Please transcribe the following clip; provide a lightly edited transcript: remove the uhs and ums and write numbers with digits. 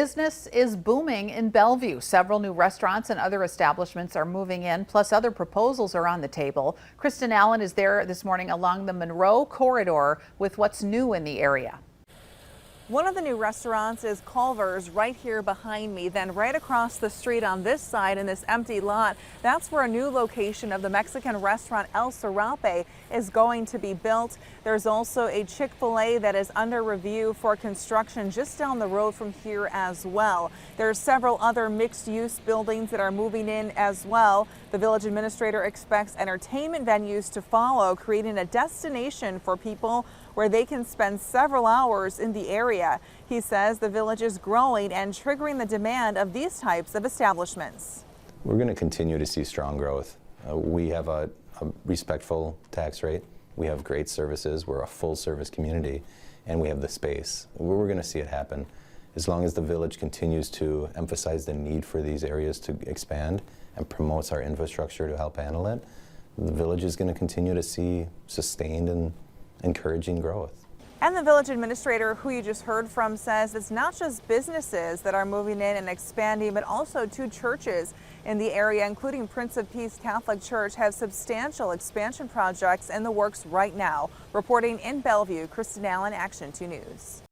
Business is booming in Bellevue. Several new restaurants and other establishments are moving in, plus other proposals are on the table. Kristen Allen is there this morning along the Monroe Corridor with what's new in the area. One of the new restaurants is Culver's right here behind me. Then right across the street on this side in this empty lot, that's where a new location of the Mexican restaurant El Serape is going to be built. There's also a Chick-fil-A that is under review for construction just down the road from here as well. There's several other mixed-use buildings that are moving in as well. The village administrator expects entertainment venues to follow, creating a destination for people where they can spend several hours in the area. He says the village is growing and triggering the demand of these types of establishments. We're going to continue to see strong growth. We have a respectful tax rate. We have great services. We're a full service community, and we have the space. We're going to see it happen. As long as the village continues to emphasize the need for these areas to expand and promotes our infrastructure to help handle it, the village is going to continue to see sustained and encouraging growth. And the village administrator, who you just heard from, says it's not just businesses that are moving in and expanding, but also two churches in the area, including Prince of Peace Catholic Church, have substantial expansion projects in the works right now. Reporting in Bellevue, Kristen Allen, Action 2 News.